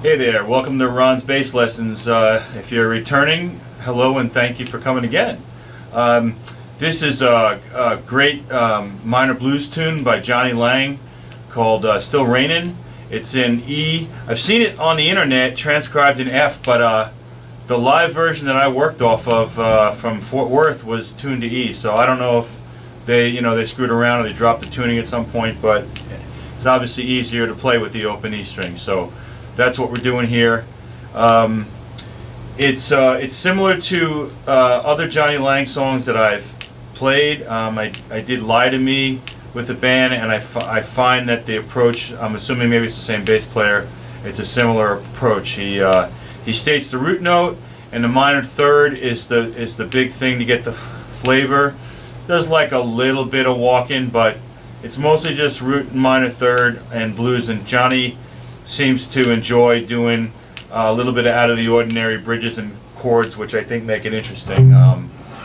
Hey there, welcome to Ron's Bass Lessons. If you're returning, hello and thank you for coming again. This is a great minor blues tune by Jonny Lang called Still Rainin'. It's in E. I've seen it on the internet transcribed in F, but the live version that I worked off of from Fort Worth was tuned to E. So I don't know if they screwed around or they dropped the tuning at some point, but it's obviously easier to play with the open E string. So that's what we're doing here. It's similar to other Jonny Lang songs that I've played. I did Lie to Me with the band, and I find that the approach, I'm assuming maybe it's the same bass player, it's a similar approach. He states the root note, and the minor third is the big thing to get the flavor. There's like a little bit of walking, but it's mostly just root and minor third and blues, and Jonny seems to enjoy doing a little bit of out of the ordinary bridges and chords, which I think make it interesting.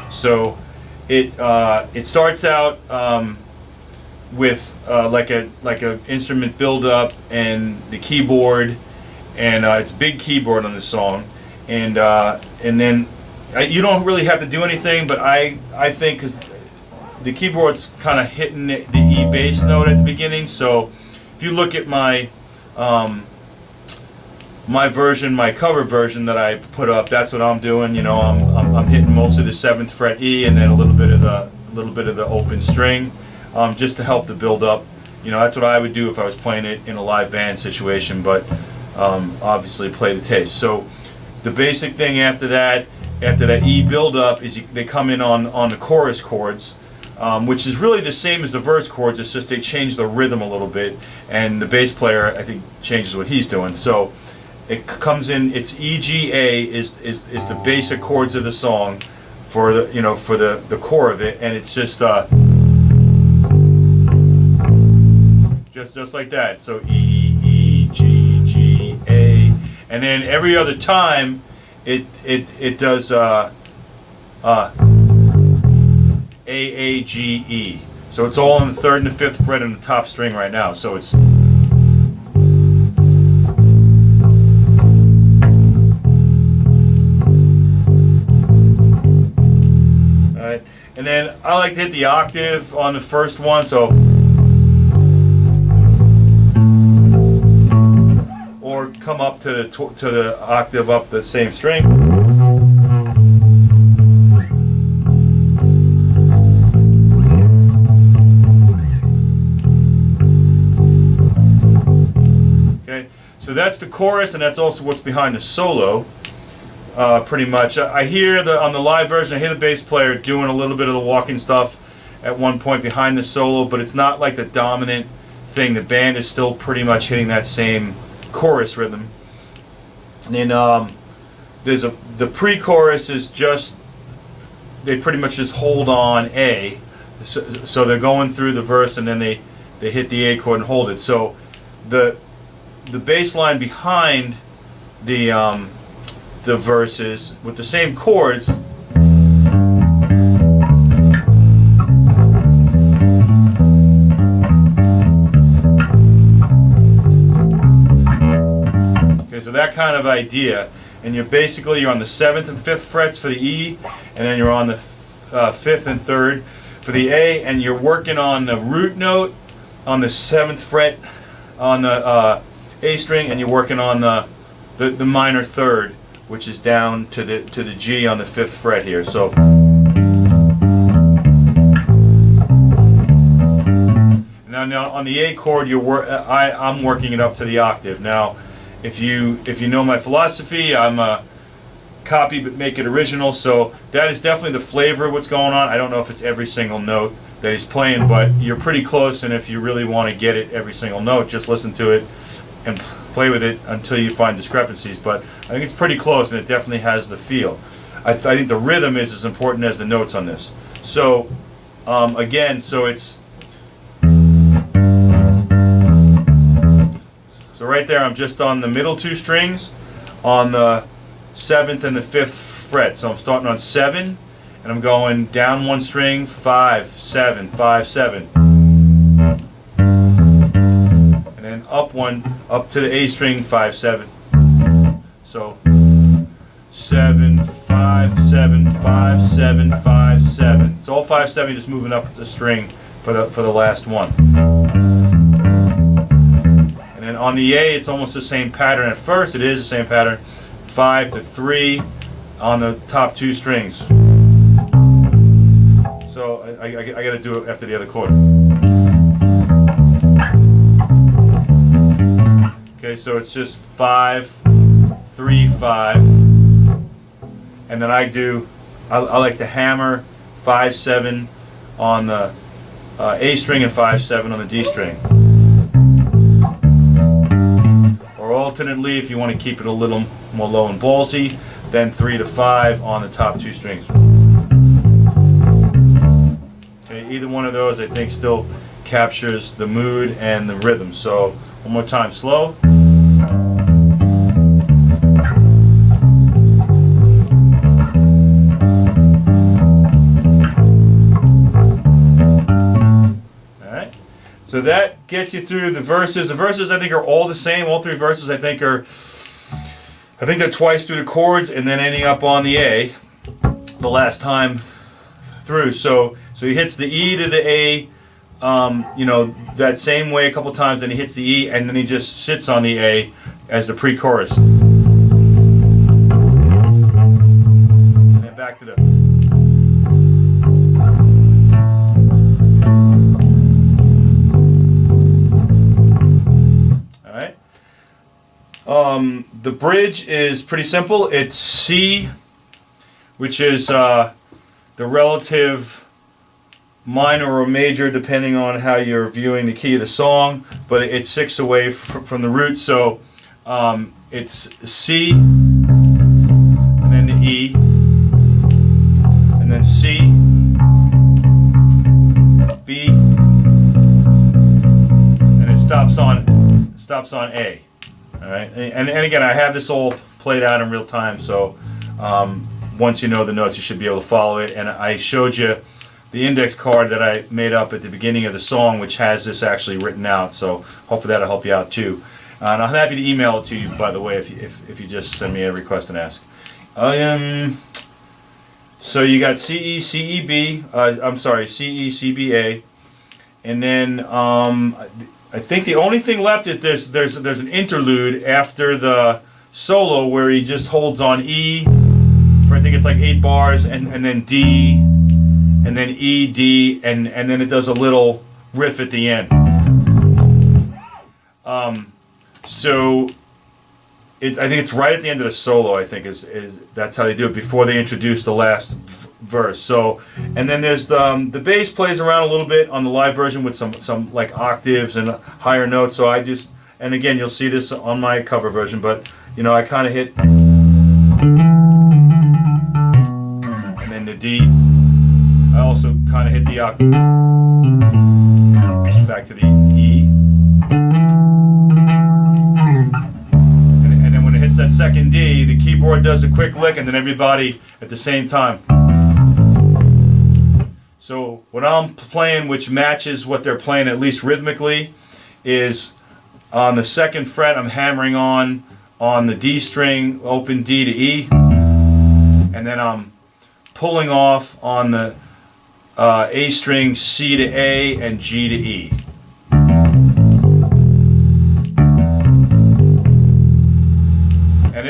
So it starts out with like a instrument build up and the keyboard, and it's big keyboard on the song, and then you don't really have to do anything, but I think because the keyboard's kind of hitting the E bass note at the beginning, so if you look at my my cover version that I put up, that's what I'm doing. You know, I'm hitting mostly the 7th fret E and then a little bit of the open string, just to help the build up. You know, that's what I would do if I was playing it in a live band situation, but obviously play to taste. So the basic thing after that E build up is they come in on the chorus chords. Which is really the same as the verse chords, it's just they change the rhythm a little bit, and the bass player, I think, changes what he's doing. So it comes in, it's E, G, A is the basic chords of the song for the core of it, and it's just like that. So E, E, G, G, A, and then every other time it does A, G, E. So it's all on the 3rd and the 5th fret on the top string right now. So it's alright. And then I like to hit the octave on the first one, so or come up to the octave up the same string. So that's the chorus, and that's also what's behind the solo, pretty much. I hear on the live version, I hear the bass player doing a little bit of the walking stuff at one point behind the solo, but it's not like the dominant thing. The band is still pretty much hitting that same chorus rhythm. And then the pre-chorus is just, they pretty much just hold on A, so they're going through the verse and then they hit the A chord and hold it. So the bass line behind the verses with the same chords so that kind of idea, and you're on the 7th and 5th frets for the E, and then you're on the 5th and 3rd for the A, and you're working on the root note on the 7th fret on the A string, and you're working on the minor third, which is down to the G on the 5th fret here. So now on the A chord, I'm working it up to the octave. Now, if you know my philosophy, I'm a copy but make it original. So that is definitely the flavor of what's going on. I don't know if it's every single note that he's playing, but you're pretty close. And if you really want to get it every single note, just listen to it and play with it until you find discrepancies. But I think it's pretty close, and it definitely has the feel. I think the rhythm is as important as the notes on this. So again, so it's right there. I'm just on the middle 2 strings on the 7th and the 5th fret. So I'm starting on 7, and I'm going down 1 string, 5, 7, 5, 7. And then up 1, up to the A string, 5, 7. So 7 5 7 5 7 5 7. It's all 5 7. Just moving up the string for the last one. And then on the A, it's almost the same pattern. At first, it is the same pattern. 5 to 3 on the top 2 strings. So I got to do it after the other chord. Okay, so it's just 5 3 5, and then I like to hammer 5 7 on the A string and 5 7 on the D string. Or alternately, if you want to keep it a little more low and ballsy, then 3 to 5 on the top 2 strings. Okay, either one of those I think still captures the mood and the rhythm. So one more time, slow. So that gets you through the verses. The verses I think are all the same. All 3 verses I think they're twice through the chords and then ending up on the A the last time through. So he hits the E to the A, you know, that same way a couple times, then he hits the E and then he just sits on the A as the pre-chorus. And then back to the... The bridge is pretty simple. It's C, which is the relative minor or major depending on how you're viewing the key of the song, but it's 6 away from the root, so it's C, and then the E, and then C, B, and it stops on A. All right, and again, I have this all played out in real time, so once you know the notes, you should be able to follow it. And I showed you the index card that I made up at the beginning of the song, which has this actually written out. So hopefully that'll help you out too. And I'm happy to email it to you, by the way, if you just send me a request and ask. So you got C E C E B. I'm sorry, C E C B A, and then I think the only thing left is there's an interlude after the solo where he just holds on E for I think it's like 8 bars, and then D, and then E, D, and then it does a little riff at the end. So I think it's right at the end of the solo. I think is that's how they do it before they introduce the last verse. So, and then there's the bass plays around a little bit on the live version with some like octaves and higher notes. So I just, and again you'll see this on my cover version, but you know I kind of hit, and then the D. I also kind of hit the octave. Back to the E. And then when it hits that second D, the keyboard does a quick lick, and then everybody at the same time. So what I'm playing, which matches what they're playing at least rhythmically, is on the 2nd fret I'm hammering on the D string, open D to E, and then I'm pulling off on the A string, C to A, and G to E. And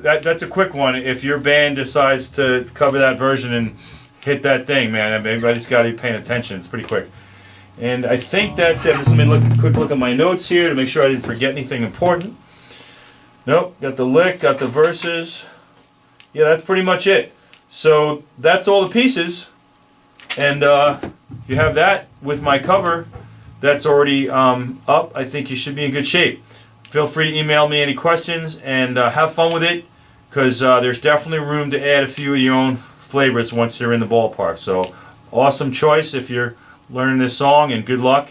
that's a quick one. If your band decides to cover that version and hit that thing, man, everybody's got to be paying attention. It's pretty quick. And I think that's it. Just let me quick look at my notes here to make sure I didn't forget anything important. Nope, got the lick, got the verses. Yeah, that's pretty much it. So that's all the pieces. And you have that with my cover that's already up. I think you should be in good shape. Feel free to email me any questions and have fun with it, because there's definitely room to add a few of your own flavors once you're in the ballpark. So awesome choice if you're learning this song, and good luck.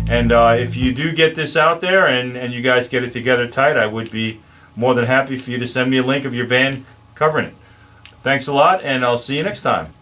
And if you do get this out there and you guys get it together tight, I would be more than happy for you to send me a link of your band covering it. Thanks a lot, and I'll see you next time.